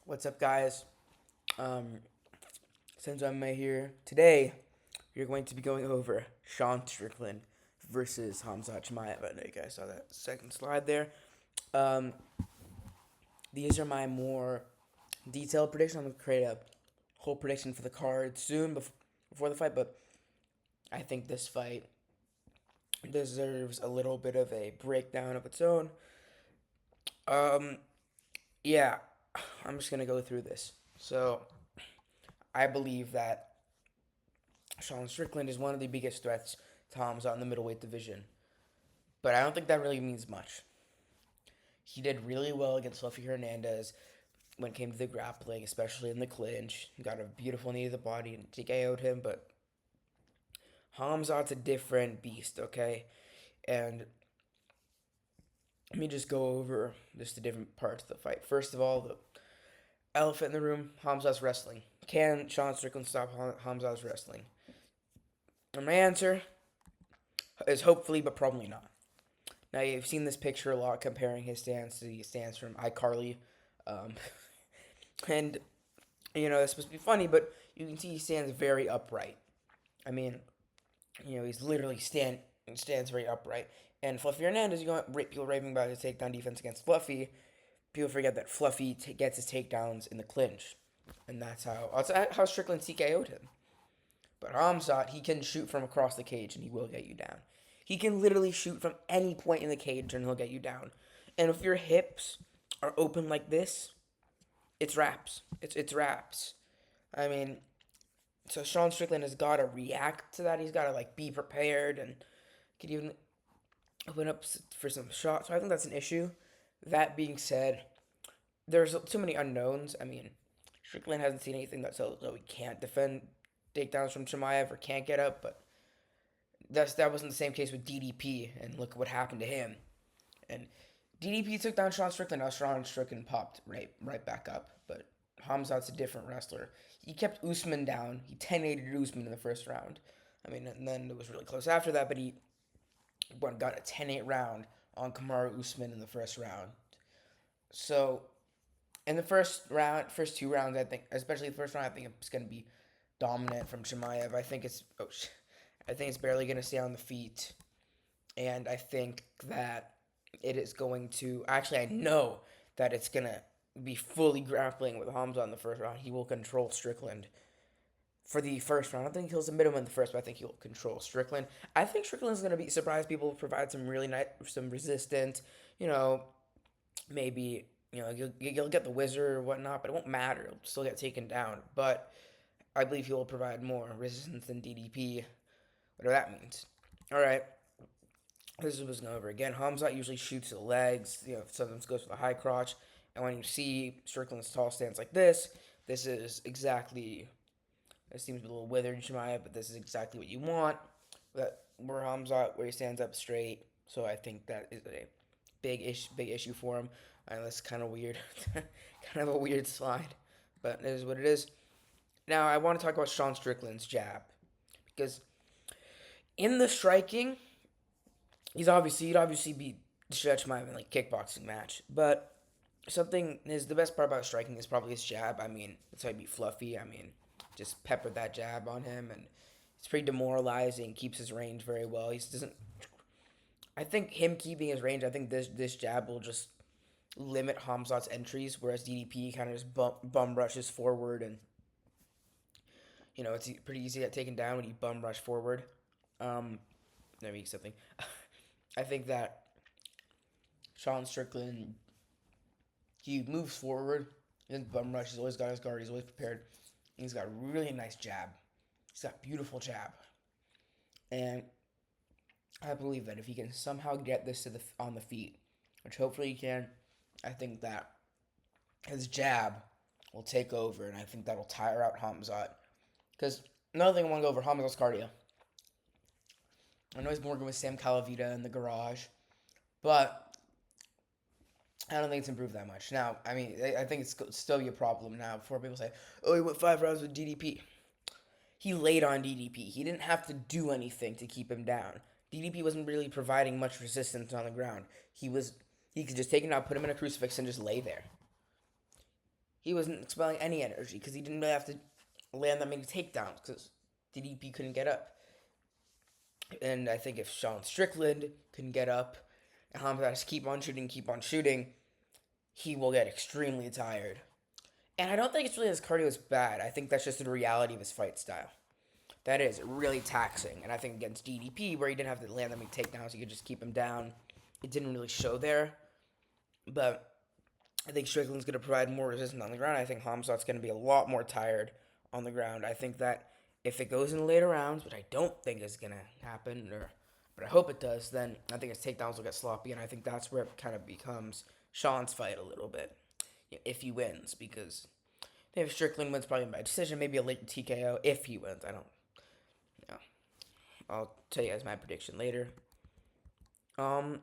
What's up, guys? Um, since I'm here today, we're going to be going over Sean Strickland versus Khamzat Chimaev. I know you guys saw that second slide there. Um, these are my more detailed predictions. I'm going to create a whole prediction for the card soon before the fight, but I think this fight deserves a little bit of a breakdown of its own. Um, yeah, I'm just going to go through this. So, I believe that Sean Strickland is one of the biggest threats to Hamza in the middleweight division. But I don't think that really means much. He did really well against Fluffy Hernandez when it came to the grappling, especially in the clinch. He got a beautiful knee to the body and TKO'd him, but Hamzat's a different beast, okay? And let me just go over just the different parts of the fight. First of all, the elephant in the room, Hamzat's wrestling. Can Sean Strickland stop Hamzat's wrestling? And my answer is hopefully, but probably not. Now you've seen this picture a lot, comparing his stance to the stance from iCarly, um, and it's supposed to be funny, but you can see he stands very upright. I mean, he's literally stands very upright. And Fluffy Hernandez, people raving about his takedown defense against Fluffy. People forget that Fluffy gets his takedowns in the clinch, and that's how Strickland TKO'd him. But Hamzat, he can shoot from across the cage and he will get you down. He can literally shoot from any point in the cage and he'll get you down. And if your hips are open like this, it's wraps. It's wraps. I mean, so Sean Strickland has got to react to that. He's got to be prepared and could even open up for some shots. So I think that's an issue. That being said, there's too many unknowns. I mean, Strickland hasn't seen anything that says he can't defend takedowns from Chimaev or can't get up, but that wasn't the same case with DDP, and look what happened to him. And DDP took down Sean Strickland. Now Sean Strickland popped right back up, but Hamzat's a different wrestler. He kept Usman down. He 10-8'd Usman in the first round. I mean, and then it was really close after that, but he got a 10-8 round on Kamaru Usman in the first round. So in the first two rounds, I think, especially the first round, I think it's going to be dominant from Chimaev. I think it's barely going to stay on the feet, and I think that it is going to. Actually, I know that it's going to be fully grappling with Hamza in the first round. He will control Strickland for the submit him I don't think he'll submit him in the first, but I think he'll control Strickland. I think Strickland's going to be surprised people provide some really nice, some resistance. You know, maybe you'll get the wizard or whatnot, but it won't matter. He'll still get taken down. But I believe he will provide more resistance than DDP, whatever that means. All right, this is what's going over again. Hamzat usually shoots the legs. Sometimes goes for the high crotch. And when you see Strickland's tall stance like this is exactly. It seems a little withered, Shemaiah, but this is exactly what you want. Where Hamzat, where he stands up straight. So I think that is a big issue for him. And that's kind of weird, kind of a weird slide, but it is what it is. Now I want to talk about Sean Strickland's jab because in the striking, he'd obviously beat Stretch Chimaev in kickboxing match, but something is the best part about striking is probably his jab. I mean, that's how he beat Fluffy. I mean, just peppered that jab on him, and it's pretty demoralizing. Keeps his range very well. He doesn't. I think him keeping his range. I think this jab will just limit Hamzat's entries, whereas DDP kind of just bum rushes forward, and it's pretty easy to get taken down when you bum rush forward. Let me something. I think that Sean Strickland, he moves forward. He doesn't bum rush. He's always got his guard. He's always prepared. He's got a really nice jab. He's got beautiful jab. And I believe that if he can somehow get this on the feet, which hopefully he can, I think that his jab will take over, and I think that'll tire out Khamzat. Because another thing I want to go over, Khamzat's cardio. I know he's working with Sam Calavita in the garage, but I don't think it's improved that much. Now, I mean, I think it's still be a problem now before people say, oh, he went 5 rounds with DDP. He laid on DDP. He didn't have to do anything to keep him down. DDP wasn't really providing much resistance on the ground. He could just take him out, put him in a crucifix, and just lay there. he wasn't expelling any energy because he didn't really have to land that many takedowns because DDP couldn't get up. And I think if Sean Strickland can get up and Khamzat has to keep on shooting, he will get extremely tired. And I don't think it's really his cardio is bad. I think that's just the reality of his fight style. That is really taxing. And I think against DDP, where he didn't have to land that many takedowns, he could just keep him down. It didn't really show there. But I think Strickland's going to provide more resistance on the ground. I think Khamzat's going to be a lot more tired on the ground. I think that if it goes in the later rounds, which I don't think is going to happen, but I hope it does, then I think his takedowns will get sloppy, and I think that's where it kind of becomes Sean's fight a little bit, if he wins, because if Strickland wins, probably by decision, maybe a late TKO if he wins. I don't know. I'll tell you guys my prediction later. And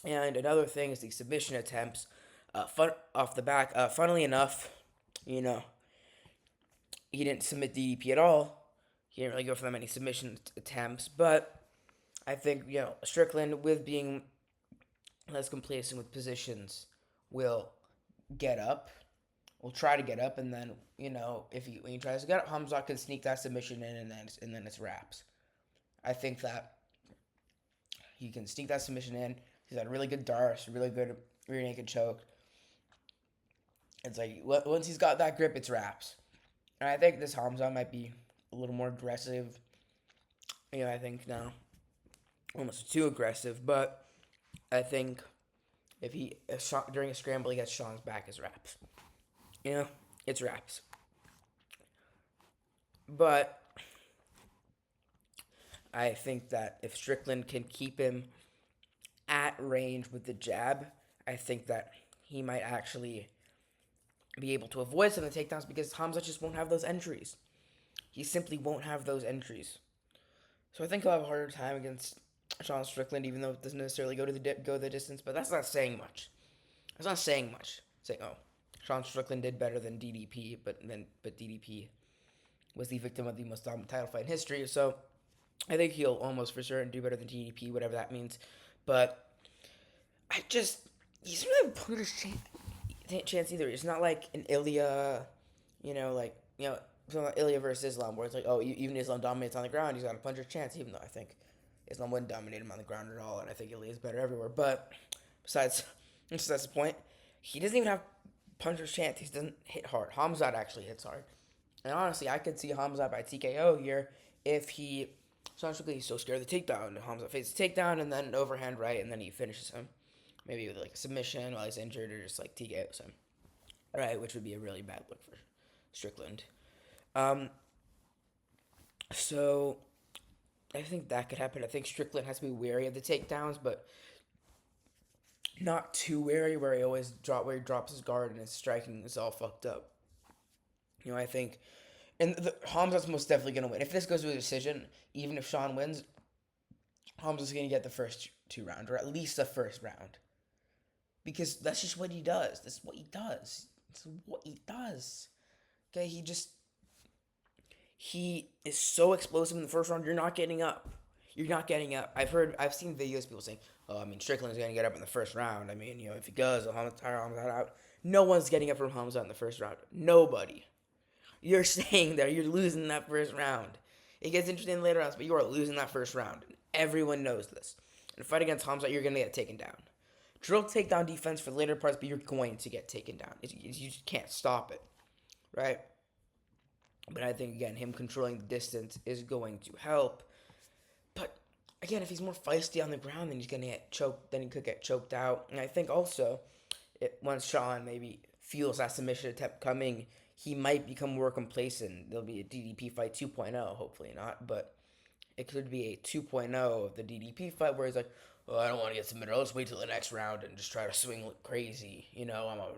another thing is the submission attempts. Off the back, funnily enough, you know, he didn't submit DDP at all. He didn't really go for that many submission attempts, but I think, Strickland, with being less complacent with positions, will get up. Will try to get up, and then, when he tries to get up, Khamzat can sneak that submission in, and then it's wraps. I think that he can sneak that submission in. He's got a really good Darce, really good rear naked choke. It's like, once he's got that grip, it's wraps. And I think this Khamzat might be a little more aggressive. I think now almost too aggressive. But I think if during a scramble, he gets Sean's back, it's wraps. It's wraps. But I think that if Strickland can keep him at range with the jab, I think that he might actually be able to avoid some of the takedowns because Khamzat just won't have those entries. He simply won't have those entries. So I think he'll have a harder time against Sean Strickland, even though it doesn't necessarily go the distance. But that's not saying much. It's not saying much. Saying, Sean Strickland did better than DDP, but DDP was the victim of the most dominant title fight in history. So I think he'll almost for certain do better than DDP, whatever that means. But he's really put his chance either. It's not like an Ilya, Ilya versus Islam, where it's like, even Islam dominates on the ground, he's got a puncher's chance, even though I think Islam wouldn't dominate him on the ground at all, and I think Ilya is better everywhere. But besides, that's the point. He doesn't even have puncher's chance. He doesn't hit hard. Khamzat actually hits hard. And honestly, I could see Khamzat by TKO here if he's so scared of the takedown. Khamzat faces the takedown and then an overhand right, and then he finishes him. Maybe with like a submission while he's injured, or just like TKOs him. Right, which would be a really bad look for Strickland. So I think that could happen. I think Strickland has to be wary of the takedowns, but not too wary where he drops his guard and his striking is all fucked up. I think, and Khamzat's most definitely gonna win. If this goes to a decision, even if Sean wins, Khamzat's gonna get the first 2 rounds, or at least the first round. Because that's just what he does. That's what he does. It's what he does. Okay, he is so explosive in the first round, you're not getting up. I've seen videos of people saying, Strickland's going to get up in the first round. If he does, he'll tire Khamzat out. No one's getting up from Khamzat in the first round. Nobody. You're saying that you're losing that first round. It gets interesting in the later rounds, but you are losing that first round. Everyone knows this. In a fight against Khamzat, you're going to get taken down. Drill takedown defense for the later parts, but you're going to get taken down. You just can't stop it, right? But I think, again, him controlling the distance is going to help. But, again, if he's more feisty on the ground, then he's going to get choked. Then he could get choked out. And I think also, once Sean maybe feels that submission attempt coming, he might become more complacent. There'll be a DDP fight 2.0, hopefully not. But it could be a 2.0 of the DDP fight where he's like, I don't want to get submitted. I'll just wait till the next round and just try to swing crazy. I'm a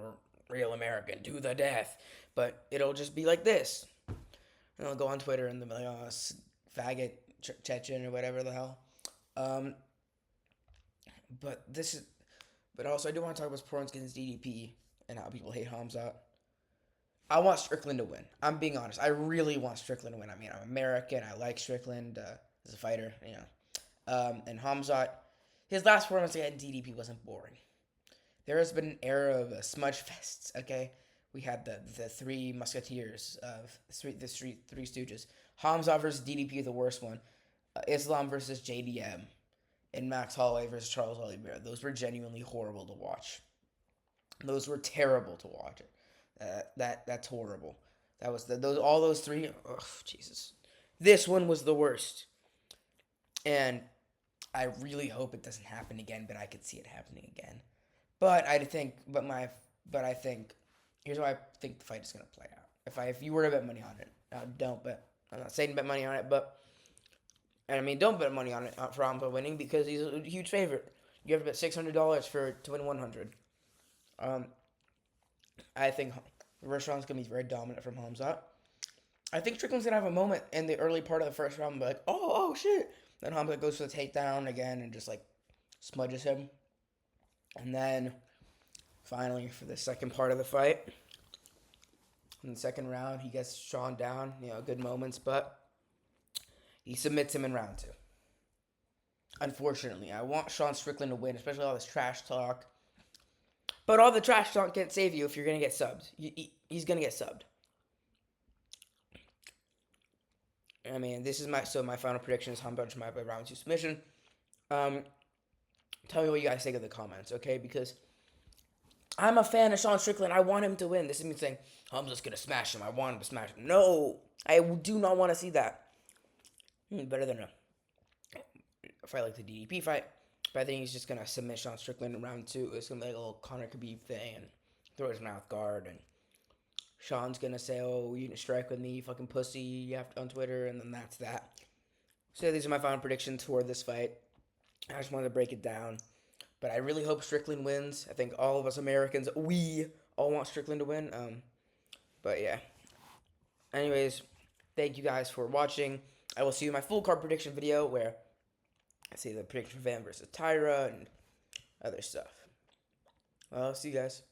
real American to the death. But it'll just be like this. And I'll go on Twitter and they'll be like, faggot Chechen or whatever the hell. But also I do want to talk about Sports against DDP and how people hate Khamzat. I want Strickland to win. I'm being honest. I really want Strickland to win. I'm American. I like Strickland as a fighter, and Khamzat, his last performance against DDP wasn't boring. There has been an era of smudge fests, okay, we had the three musketeers of three Stooges. Khamzat versus DDP, the worst one. Islam versus JDM, and Max Holloway versus Charles Oliveira. Those were genuinely horrible to watch. Those were terrible to watch. That's horrible. That was all those three. Ugh, Jesus. This one was the worst, and I really hope it doesn't happen again. But I could see it happening again. But I think, here's how I think the fight is gonna play out. If you were to bet money on it, don't bet. I'm not saying bet money on it, but and I mean don't bet money on it for Hamza winning because he's a huge favorite. You have to bet $600 to win 100. I think the first round's gonna be very dominant from Hamza. I think Strickland's gonna have a moment in the early part of the first round, like oh shit. Then Hamza goes for the takedown again and just like smudges him. And then, finally, for the second part of the fight, in the second round, he gets Sean down. Good moments, but he submits him in round 2. Unfortunately, I want Sean Strickland to win, especially all this trash talk. But all the trash talk can't save you if you're going to get subbed. He's going to get subbed. I mean, this is my final prediction is Khamzat Chimaev by round 2 submission. Tell me what you guys think in the comments, okay? Because I'm a fan of Sean Strickland. I want him to win. This is me saying, I'm just going to smash him. I want him to smash him. No, I do not want to see that. Better than a fight like the DDP fight. But I think he's just going to submit Sean Strickland in round 2. It's going to be like a little Conor Khabib thing and throw his mouth guard. And Sean's going to say, oh, you didn't strike with me, you fucking pussy, on Twitter. And then that's that. So these are my final predictions for this fight. I just wanted to break it down. But I really hope Strickland wins. I think all of us Americans, we all want Strickland to win. But yeah. Anyways, thank you guys for watching. I will see you in my full card prediction video where I see the prediction for Van versus Tyra and other stuff. Well, see you guys.